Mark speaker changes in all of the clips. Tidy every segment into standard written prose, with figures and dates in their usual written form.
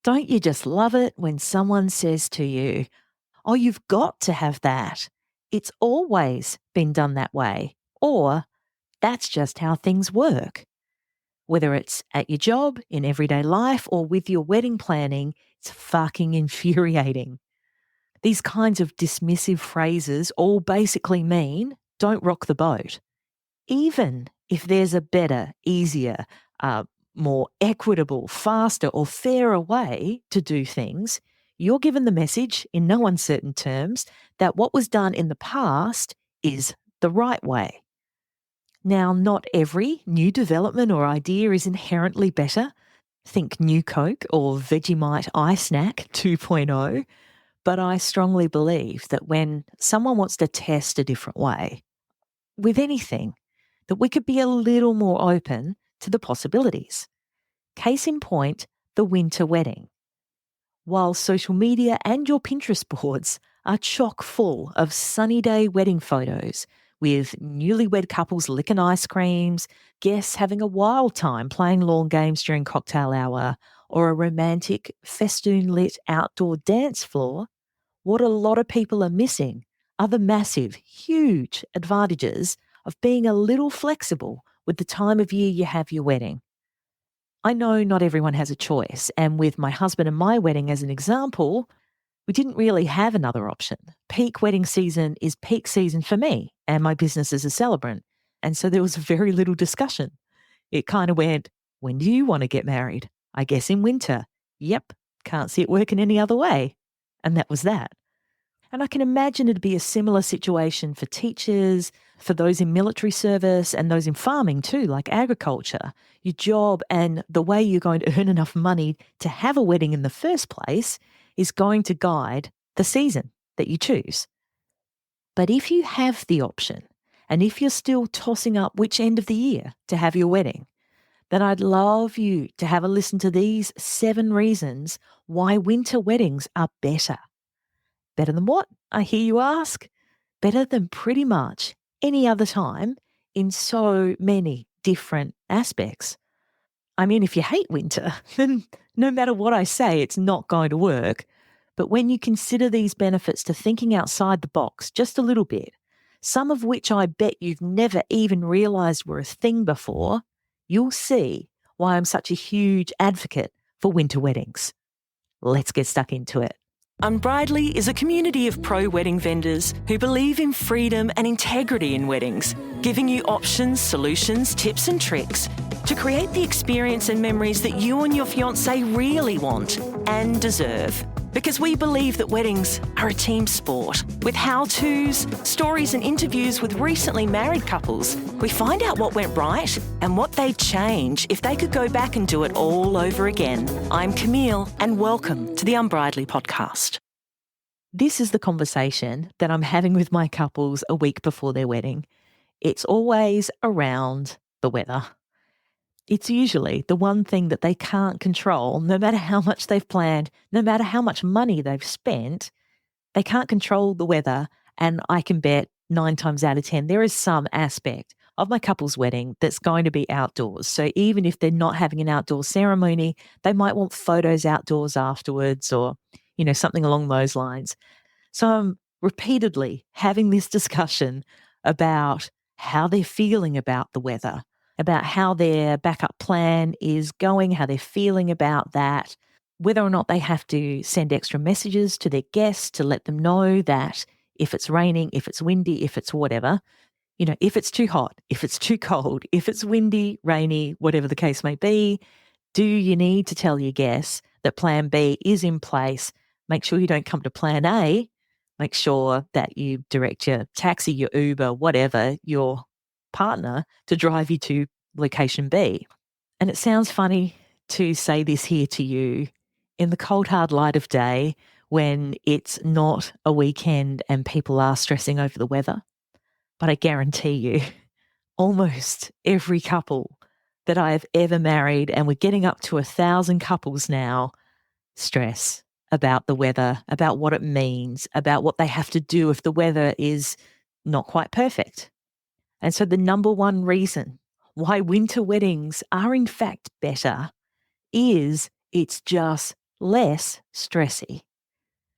Speaker 1: Don't you just love it when someone says to you, oh, you've got to have that. It's always been done that way. Or that's just how things work. Whether it's at your job, in everyday life, or with your wedding planning, it's fucking infuriating. These kinds of dismissive phrases all basically mean don't rock the boat. Even if there's a better, easier, more equitable, faster, or fairer way to do things, you're given the message in no uncertain terms that what was done in the past is the right way. Now, not every new development or idea is inherently better. Think New Coke or Vegemite Eye Snack 2.0. But I strongly believe that when someone wants to test a different way, with anything, that we could be a little more open to the possibilities. Case in point, the winter wedding. While social media and your Pinterest boards are chock full of sunny day wedding photos with newlywed couples licking ice creams, guests having a wild time playing lawn games during cocktail hour, or a romantic festoon-lit outdoor dance floor, what a lot of people are missing are the massive, huge advantages of being a little flexible with the time of year you have your wedding. I know not everyone has a choice, and with my husband and my wedding as an example, we didn't really have another option. Peak wedding season is peak season for me and my business as a celebrant, and so there was very little discussion. It kind of went, when do you want to get married? I guess in winter. Yep, can't see it working any other way. And that was that. And I can imagine it'd be a similar situation for teachers, for those in military service and those in farming too, like agriculture. Your job and the way you're going to earn enough money to have a wedding in the first place is going to guide the season that you choose. But if you have the option, and if you're still tossing up which end of the year to have your wedding, then I'd love you to have a listen to these 7 reasons why winter weddings are better. Better than what, I hear you ask? Better than pretty much any other time in so many different aspects. I mean, if you hate winter, then no matter what I say, it's not going to work. But when you consider these benefits to thinking outside the box just a little bit, some of which I bet you've never even realised were a thing before, you'll see why I'm such a huge advocate for winter weddings. Let's get stuck into it. Unbridely is a community of pro-wedding vendors who believe in freedom and integrity in weddings, giving you options, solutions, tips and tricks to create the experience and memories that you and your fiancé really want and deserve. Because we believe that weddings are a team sport. With how-tos, stories and interviews with recently married couples, we find out what went right and what they'd change if they could go back and do it all over again. I'm Camille and welcome to the Unbridely podcast. This is the conversation that I'm having with my couples a week before their wedding. It's always around the weather. It's usually the one thing that they can't control, no matter how much they've planned, no matter how much money they've spent, they can't control the weather. And I can bet 9 times out of 10, there is some aspect of my couple's wedding that's going to be outdoors. So even if they're not having an outdoor ceremony, they might want photos outdoors afterwards or, something along those lines. So I'm repeatedly having this discussion about how they're feeling about the weather, about how their backup plan is going, how they're feeling about that, whether or not they have to send extra messages to their guests to let them know that if it's raining, if it's windy, if it's whatever, if it's too hot, if it's too cold, if it's windy, rainy, whatever the case may be, do you need to tell your guests that plan B is in place? Make sure you don't come to plan A. Make sure that you direct your taxi, your Uber, whatever, your partner to drive you to location B. And it sounds funny to say this here to you in the cold, hard light of day when it's not a weekend and people are stressing over the weather. But I guarantee you, almost every couple that I have ever married, and we're getting up to 1,000 couples now, stress about the weather, about what it means, about what they have to do if the weather is not quite perfect. And so the number one reason why winter weddings are in fact better is it's just less stressy.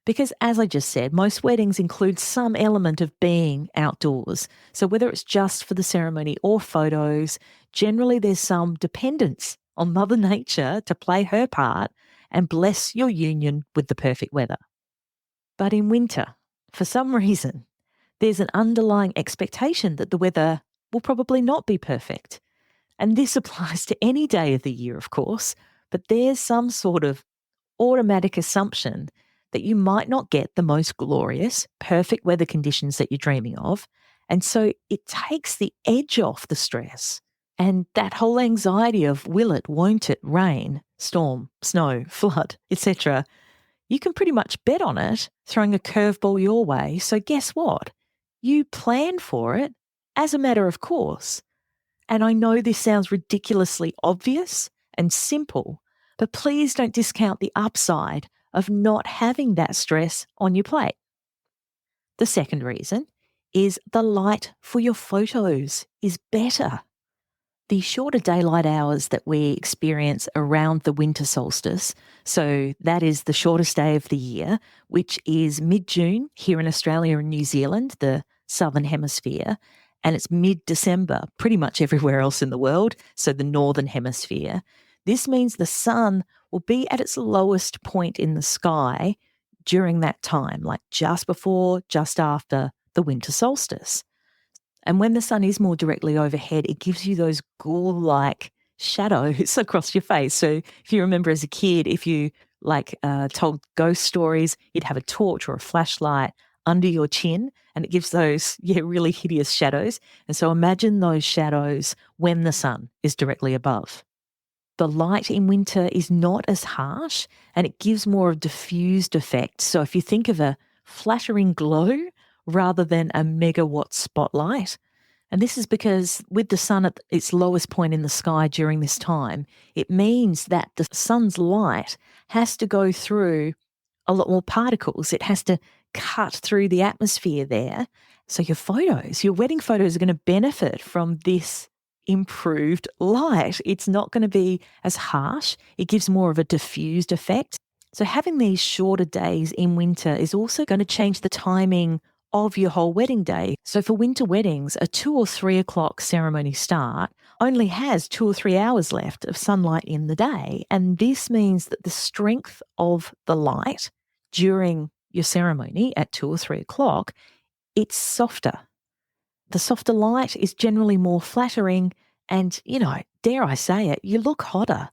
Speaker 1: Because as I just said, most weddings include some element of being outdoors. So whether it's just for the ceremony or photos, generally there's some dependence on Mother Nature to play her part and bless your union with the perfect weather. But in winter, for some reason, there's an underlying expectation that the weather will probably not be perfect. And this applies to any day of the year, of course, but there's some sort of automatic assumption that you might not get the most glorious, perfect weather conditions that you're dreaming of. And so it takes the edge off the stress and that whole anxiety of will it, won't it, rain, storm, snow, flood, etc. You can pretty much bet on it throwing a curveball your way. So guess what? You plan for it as a matter of course. And I know this sounds ridiculously obvious and simple, but please don't discount the upside of not having that stress on your plate. The second reason is the light for your photos is better. The shorter daylight hours that we experience around the winter solstice, so that is the shortest day of the year, which is mid-June here in Australia and New Zealand, the southern hemisphere, and it's mid-December pretty much everywhere else in the world, so the northern hemisphere. This means the sun will be at its lowest point in the sky during that time, like just before, just after the winter solstice. And when the sun is more directly overhead, it gives you those ghoul-like shadows across your face. So if you remember as a kid, if you told ghost stories, you'd have a torch or a flashlight under your chin and it gives those, really hideous shadows. And so imagine those shadows when the sun is directly above. The light in winter is not as harsh and it gives more of a diffused effect. So if you think of a flattering glow rather than a megawatt spotlight, and this is because with the sun at its lowest point in the sky during this time, it means that the sun's light has to go through a lot more particles. It has to cut through the atmosphere there. So your wedding photos are going to benefit from this improved light. It's not going to be as harsh. It gives more of a diffused effect. So having these shorter days in winter is also going to change the timing of your whole wedding day. So for winter weddings, a 2 or 3 o'clock ceremony start only has 2 or 3 hours left of sunlight in the day. And this means that the strength of the light during your ceremony at 2 or 3 o'clock, it's softer. The softer light is generally more flattering and, dare I say it, you look hotter.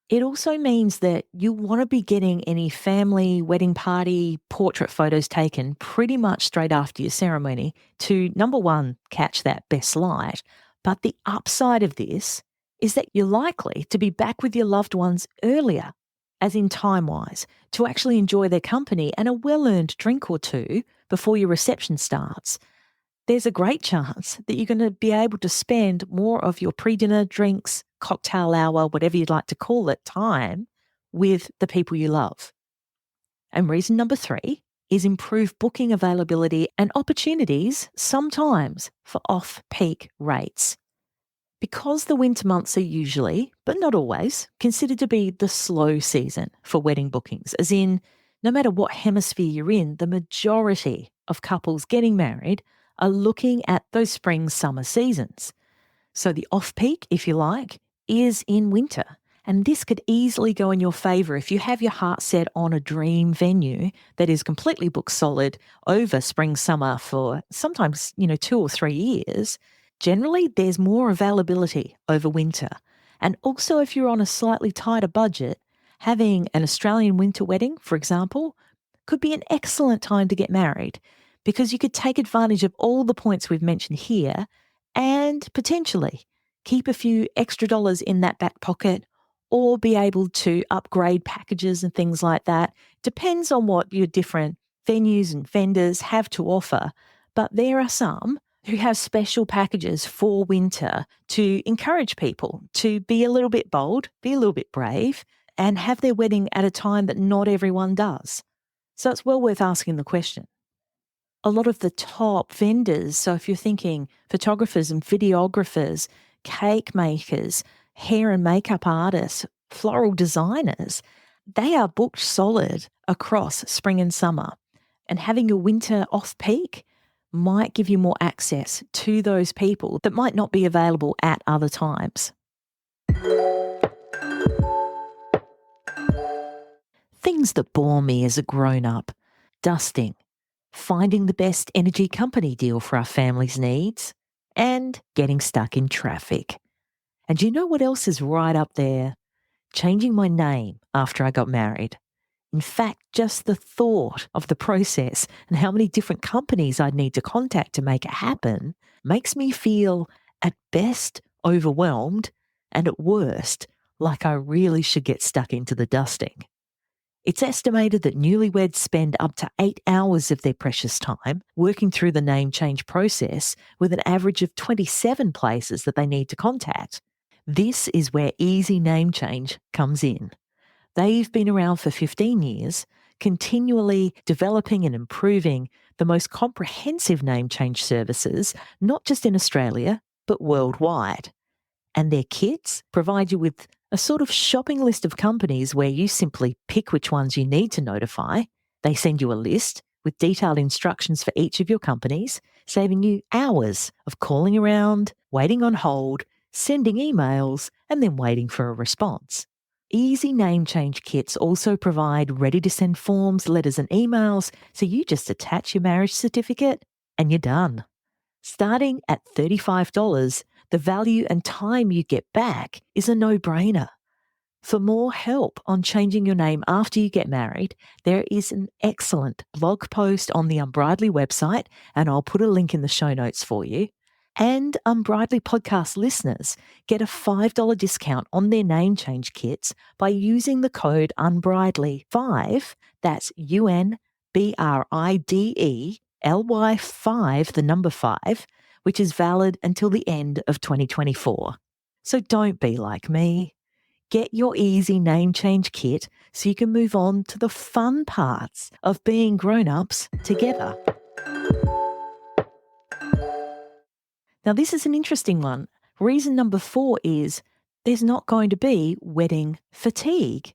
Speaker 1: It also means that you want to be getting any family, wedding party, portrait photos taken pretty much straight after your ceremony to, number one, catch that best light. But the upside of this is that you're likely to be back with your loved ones earlier, as in time-wise, to actually enjoy their company and a well-earned drink or two before your reception starts. There's a great chance that you're going to be able to spend more of your pre-dinner drinks, cocktail hour, whatever you'd like to call it, time with the people you love. And reason number 3 is improved booking availability and opportunities sometimes for off-peak rates. Because the winter months are usually, but not always, considered to be the slow season for wedding bookings, as in no matter what hemisphere you're in, the majority of couples getting married are looking at those spring-summer seasons. So the off-peak, if you like, is in winter. And this could easily go in your favour if you have your heart set on a dream venue that is completely booked solid over spring-summer for sometimes, 2 or 3 years. Generally, there's more availability over winter. And also if you're on a slightly tighter budget, having an Australian winter wedding, for example, could be an excellent time to get married because you could take advantage of all the points we've mentioned here and potentially keep a few extra dollars in that back pocket or be able to upgrade packages and things like that. Depends on what your different venues and vendors have to offer. But there are some who have special packages for winter to encourage people to be a little bit bold, be a little bit brave, and have their wedding at a time that not everyone does. So it's well worth asking the question. A lot of the top vendors, so if you're thinking photographers and videographers, cake makers, hair and makeup artists, floral designers, They are booked solid across spring and summer. And having your winter off peak might give you more access to those people that might not be available at other times. Things that bore me as a grown-up: dusting, finding the best energy company deal for our family's needs, and getting stuck in traffic. And you know what else is right up there? Changing my name after I got married. In fact, just the thought of the process and how many different companies I'd need to contact to make it happen makes me feel, at best, overwhelmed, and at worst, like I really should get stuck into the dusting. It's estimated that newlyweds spend up to 8 hours of their precious time working through the name change process, with an average of 27 places that they need to contact. This is where Easy Name Change comes in. They've been around for 15 years, continually developing and improving the most comprehensive name change services, not just in Australia, but worldwide. And their kits provide you with a sort of shopping list of companies where you simply pick which ones you need to notify. They send you a list with detailed instructions for each of your companies, saving you hours of calling around, waiting on hold, sending emails, and then waiting for a response. Easy name change kits also provide ready-to-send forms, letters, and emails, so you just attach your marriage certificate and you're done. Starting at $35, the value and time you get back is a no-brainer. For more help on changing your name after you get married, there is an excellent blog post on the Unbridely website, and I'll put a link in the show notes for you. And Unbridely podcast listeners get a $5 discount on their name change kits by using the code Unbridely5, that's UNBRIDELY5, the number 5, which is valid until the end of 2024. So don't be like me. Get your Easy Name Change kit so you can move on to the fun parts of being grown-ups together. Now, this is an interesting one. Reason number 4 is there's not going to be wedding fatigue.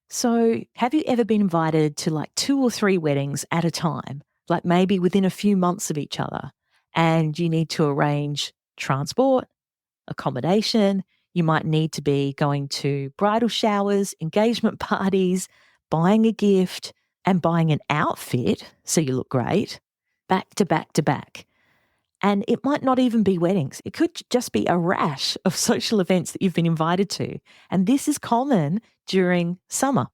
Speaker 1: So have you ever been invited to like 2 or 3 weddings at a time, like maybe within a few months of each other, and you need to arrange transport, accommodation, you might need to be going to bridal showers, engagement parties, buying a gift, and buying an outfit so you look great, back to back to back. And it might not even be weddings. It could just be a rash of social events that you've been invited to. And this is common during summer.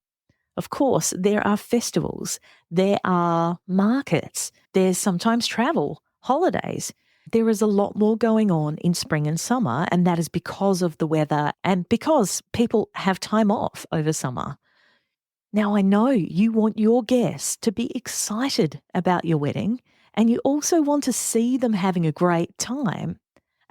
Speaker 1: Of course, there are festivals, there are markets, there's sometimes travel, holidays. There is a lot more going on in spring and summer, and that is because of the weather and because people have time off over summer. Now, I know you want your guests to be excited about your wedding, and you also want to see them having a great time.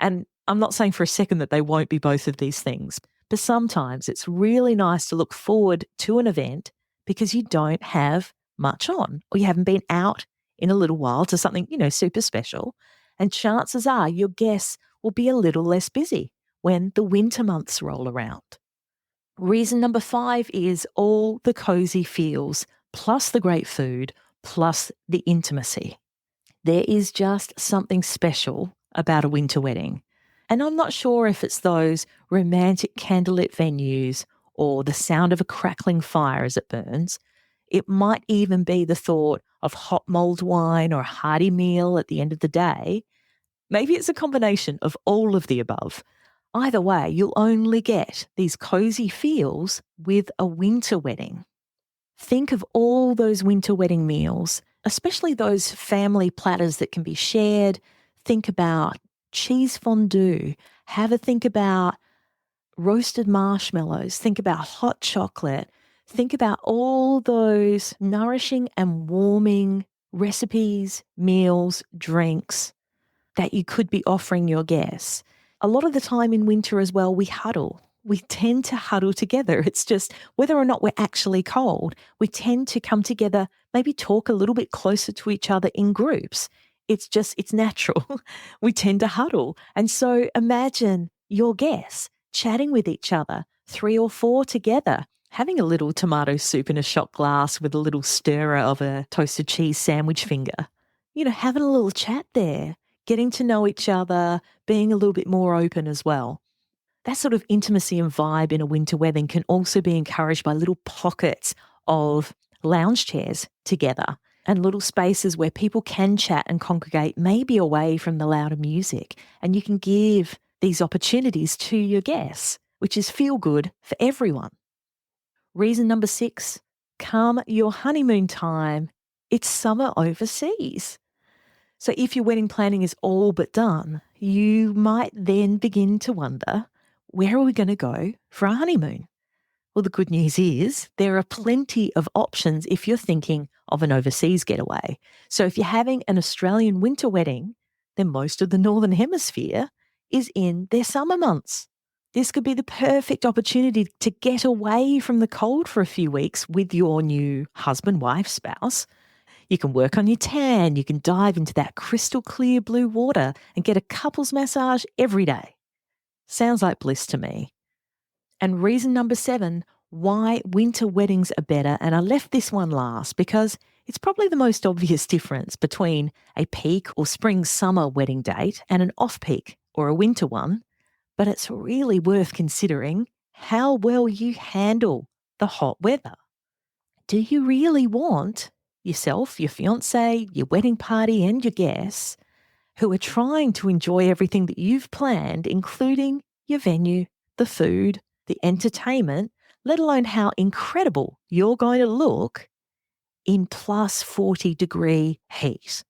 Speaker 1: And I'm not saying for a second that they won't be both of these things, but sometimes it's really nice to look forward to an event because you don't have much on, or you haven't been out in a little while to something, super special. And chances are your guests will be a little less busy when the winter months roll around. Reason number 5 is all the cozy feels, plus the great food, plus the intimacy. There is just something special about a winter wedding. And I'm not sure if it's those romantic candlelit venues or the sound of a crackling fire as it burns. It might even be the thought of hot mulled wine or a hearty meal at the end of the day. Maybe it's a combination of all of the above. Either way, you'll only get these cozy feels with a winter wedding. Think of all those winter wedding meals, especially those family platters that can be shared. Think about cheese fondue. Have a think about roasted marshmallows. Think about hot chocolate. Think about all those nourishing and warming recipes, meals, drinks that you could be offering your guests. A lot of the time in winter as well, we huddle. We tend to huddle together. It's just whether or not we're actually cold, we tend to come together, maybe talk a little bit closer to each other in groups. It's natural. We tend to huddle. And so imagine your guests chatting with each other, 3 or 4 together, Having a little tomato soup in a shot glass with a little stirrer of a toasted cheese sandwich finger. Having a little chat there, getting to know each other, being a little bit more open as well. That sort of intimacy and vibe in a winter wedding can also be encouraged by little pockets of lounge chairs together and little spaces where people can chat and congregate, maybe away from the louder music. And you can give these opportunities to your guests, which is feel good for everyone. Reason number 6, come your honeymoon time. It's summer overseas. So if your wedding planning is all but done, you might then begin to wonder, where are we going to go for our honeymoon? Well, the good news is there are plenty of options if you're thinking of an overseas getaway. So if you're having an Australian winter wedding, then most of the Northern Hemisphere is in their summer months. This could be the perfect opportunity to get away from the cold for a few weeks with your new husband, wife, spouse. You can work on your tan. You can dive into that crystal clear blue water and get a couples massage every day. Sounds like bliss to me. And reason number 7, why winter weddings are better. And I left this one last because it's probably the most obvious difference between a peak or spring summer wedding date and an off-peak or a winter one. But it's really worth considering how well you handle the hot weather. Do you really want yourself, your fiancé, your wedding party and your guests who are trying to enjoy everything that you've planned, including your venue, the food, the entertainment, let alone how incredible you're going to look in plus 40-degree heat?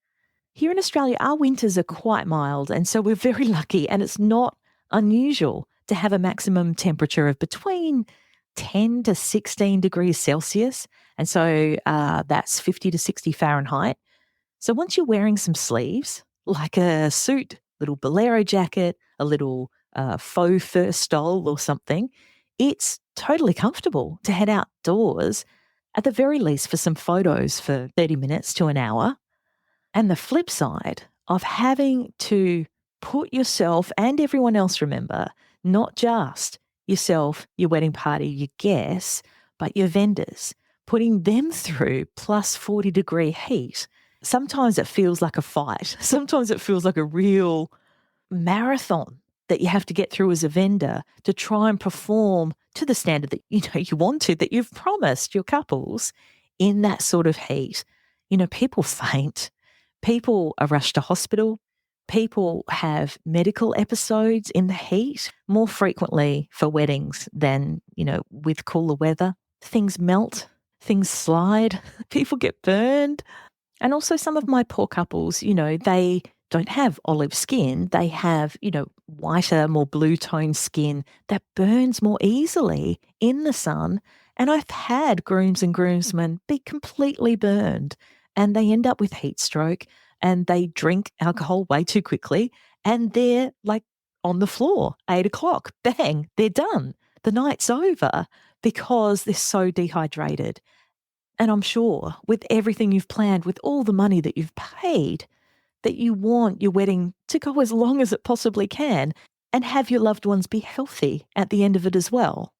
Speaker 1: Here in Australia, our winters are quite mild, and so we're very lucky, and it's not unusual to have a maximum temperature of between 10 to 16 degrees Celsius. And so that's 50 to 60 Fahrenheit. So once you're wearing some sleeves, like a suit, little bolero jacket, a little faux fur stole or something, it's totally comfortable to head outdoors, at the very least for some photos for 30 minutes to an hour. And the flip side of having to put yourself and everyone else, remember, not just yourself, your wedding party, your guests, but your vendors, putting them through plus 40-degree heat. Sometimes it feels like a fight. Sometimes it feels like a real marathon that you have to get through as a vendor to try and perform to the standard that you want to, that you've promised your couples in that sort of heat. People faint. People are rushed to hospital. People have medical episodes in the heat more frequently for weddings than, with cooler weather. Things melt, things slide, people get burned. And also some of my poor couples, they don't have olive skin. They have, whiter, more blue tone skin that burns more easily in the sun. And I've had grooms and groomsmen be completely burned, and they end up with heat stroke, and they drink alcohol way too quickly, and they're like on the floor, 8 o'clock, bang, they're done. The night's over because they're so dehydrated. And I'm sure with everything you've planned, with all the money that you've paid, that you want your wedding to go as long as it possibly can and have your loved ones be healthy at the end of it as well.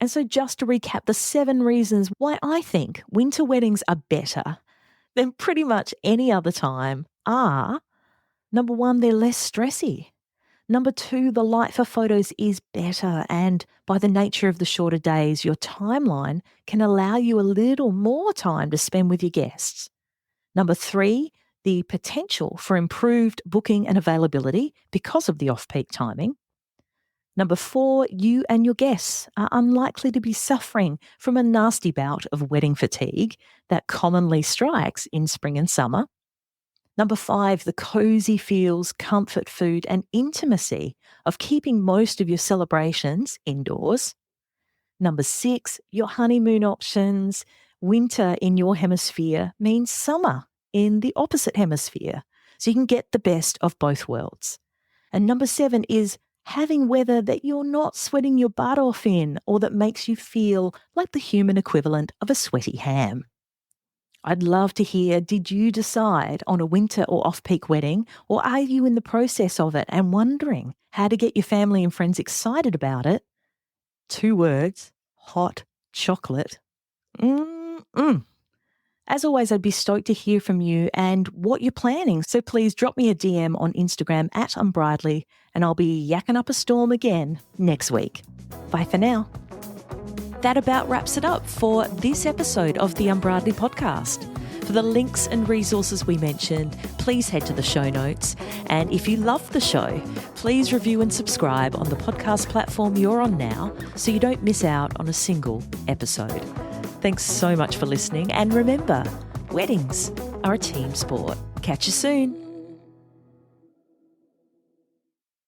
Speaker 1: And so just to recap, the 7 reasons why I think winter weddings are better than pretty much any other time are: number 1, they're less stressy. Number 2, the light for photos is better, and by the nature of the shorter days, your timeline can allow you a little more time to spend with your guests. Number 3, the potential for improved booking and availability because of the off-peak timing. Number 4, you and your guests are unlikely to be suffering from a nasty bout of wedding fatigue that commonly strikes in spring and summer. Number 5, the cozy feels, comfort food, and intimacy of keeping most of your celebrations indoors. Number 6, your honeymoon options. Winter in your hemisphere means summer in the opposite hemisphere, so you can get the best of both worlds. And number 7 is having weather that you're not sweating your butt off in, or that makes you feel like the human equivalent of a sweaty ham. I'd love to hear, did you decide on a winter or off-peak wedding, or are you in the process of it and wondering how to get your family and friends excited about it? 2 words: hot chocolate. Mm-mm. As always, I'd be stoked to hear from you and what you're planning. So please drop me a DM on Instagram at Unbridely, and I'll be yakking up a storm again next week. Bye for now. That about wraps it up for this episode of the Unbridely podcast. For the links and resources we mentioned, please head to the show notes. And if you love the show, please review and subscribe on the podcast platform you're on now so you don't miss out on a single episode. Thanks so much for listening. And remember, weddings are a team sport. Catch you soon.